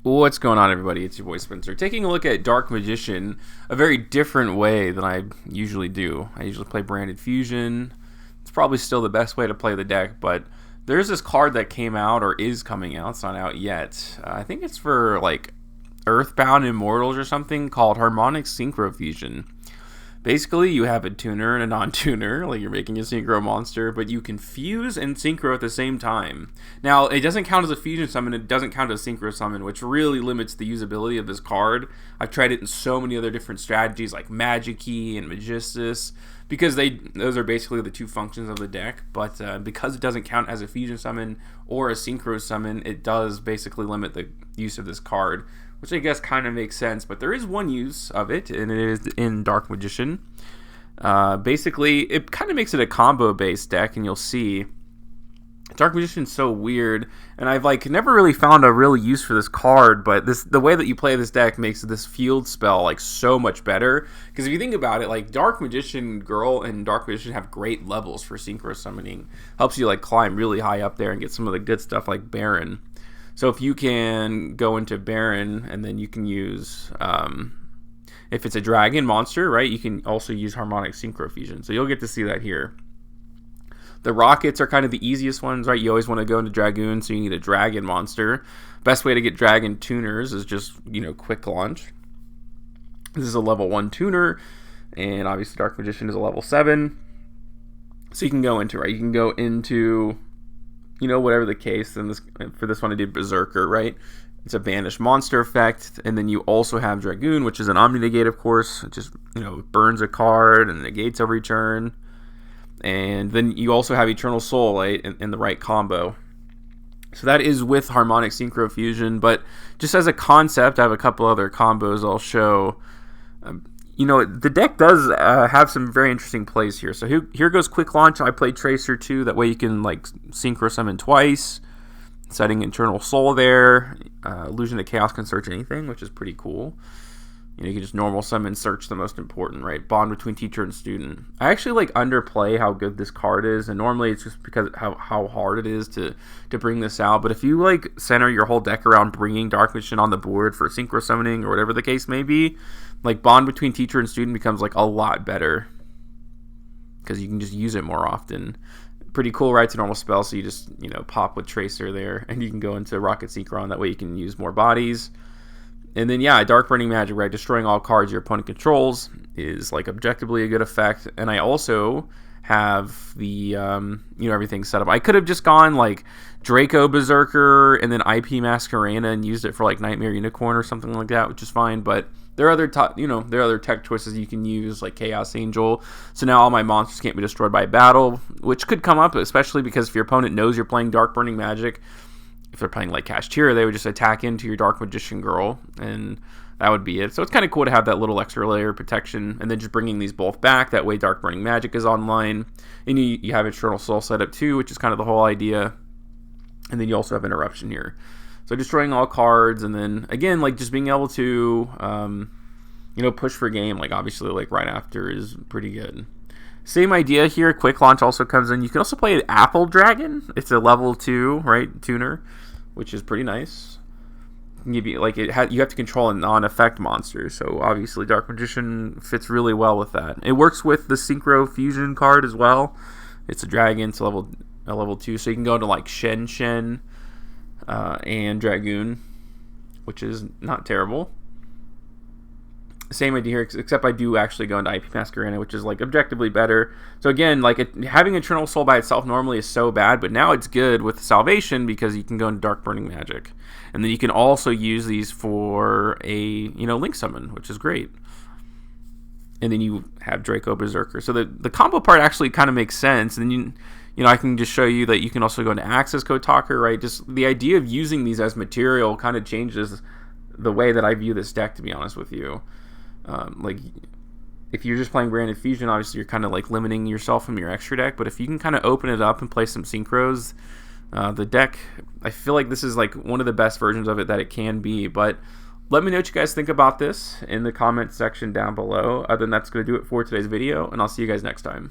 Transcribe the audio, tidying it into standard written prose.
What's going on, everybody? It's your boy Spencer, taking a look at Dark Magician a very different way than I usually do. I usually play Branded Fusion. It's probably still the best way to play the deck, but there's this card that came out, or is coming out, it's not out yet. I think it's for like Earthbound Immortals or something, called Harmonic Synchro Fusion. Basically, you have a tuner and a non-tuner, like you're making a synchro monster, but you can fuse and synchro at the same time. Now, it doesn't count as a fusion summon, it doesn't count as a synchro summon, which really limits the usability of this card. I've tried it in so many other different strategies, like Magic-Key and Magistus, because those are basically the two functions of the deck, but because it doesn't count as a fusion summon or a synchro summon, it does basically limit the use of this card, which I guess kind of makes sense, but there is one use of it, and it is in Dark Magician. Basically, it kind of makes it a combo-based deck, and you'll see Dark Magician's so weird, and I've never really found a real use for this card, but the way that you play this deck makes this field spell so much better, because if you think about it, Dark Magician Girl and Dark Magician have great levels for synchro summoning. Helps you climb really high up there and get some of the good stuff like Baron. So if you can go into Baron, and then you can use, if it's a dragon monster, right, you can also use Harmonic Synchro Fusion. So you'll get to see that here. The rockets are kind of the easiest ones, right? You always want to go into Dragoon, so you need a dragon monster. Best way to get dragon tuners is just, quick launch. This is a level 1 tuner, and obviously Dark Magician is a level 7. So you can go into, right, you can go into, whatever the case, and for this one I did Berserker, right? It's a banished monster effect, and then you also have Dragoon, which is an Omni-Negate, of course. It just, burns a card and negates every turn. And then you also have Eternal Soul, right, in the right combo. So that is with Harmonic Synchro Fusion, but just as a concept, I have a couple other combos I'll show. The deck does have some very interesting plays here. So here goes Quick Launch. I played Tracer too. That way you can synchro summon twice, setting Eternal Soul there. Illusion of Chaos can search anything, which is pretty cool. You can just normal summon, search the most important, right? Bond between teacher and student. I actually underplay how good this card is, and normally it's just because how hard it is to bring this out. But if you center your whole deck around bringing Dark Magician on the board for synchro summoning or whatever the case may be, Bond between teacher and student becomes a lot better because you can just use it more often. Pretty cool, right? It's a normal spell, so you just pop with Tracer there, and you can go into Rocket Synchron. That way you can use more bodies. And then, Dark Burning Magic, right? Destroying all cards your opponent controls is, objectively a good effect. And I also have the, everything set up. I could have just gone, Draco Berserker and then IP Masquerena and used it for, Nightmare Unicorn or something like that, which is fine. But there are other, there are other tech choices you can use, like Chaos Angel. So now all my monsters can't be destroyed by battle, which could come up, especially because if your opponent knows you're playing Dark Burning Magic, if they're playing Kashtira, they would just attack into your Dark Magician Girl, and that would be it. So it's kind of cool to have that little extra layer of protection, and then just bringing these both back. That way Dark Burning Magic is online, and you have Eternal Soul set up too, which is kind of the whole idea. And then you also have Interruption here. So destroying all cards, and then, again, just being able to, push for game, obviously, right after is pretty good. Same idea here. Quick Launch also comes in. You can also play an Apple Dragon. It's a level 2, right, tuner, which is pretty nice. Give you you have to control a non-effect monster, so obviously Dark Magician fits really well with that. It works with the Synchro Fusion card as well. It's a dragon, it's a level 2, so you can go to Shen and Dragoon, which is not terrible. Same idea here, except I do actually go into IP Masquerena, which is objectively better. So again, having Eternal Soul by itself normally is so bad, but now it's good with Salvation because you can go into Dark Burning Magic, and then you can also use these for a Link summon, which is great. And then you have Draco Berserker. So the combo part actually kind of makes sense. And then I can just show you that you can also go into Access Code Talker, right? Just the idea of using these as material kind of changes the way that I view this deck, to be honest with you. If you're just playing Branded Fusion, obviously you're kind of limiting yourself from your extra deck, but if you can kind of open it up and play some synchros, the deck, I feel like this is one of the best versions of it that it can be. But let me know what you guys think about this in the comment section down below. Other than that's going to do it for today's video, and I'll see you guys next time.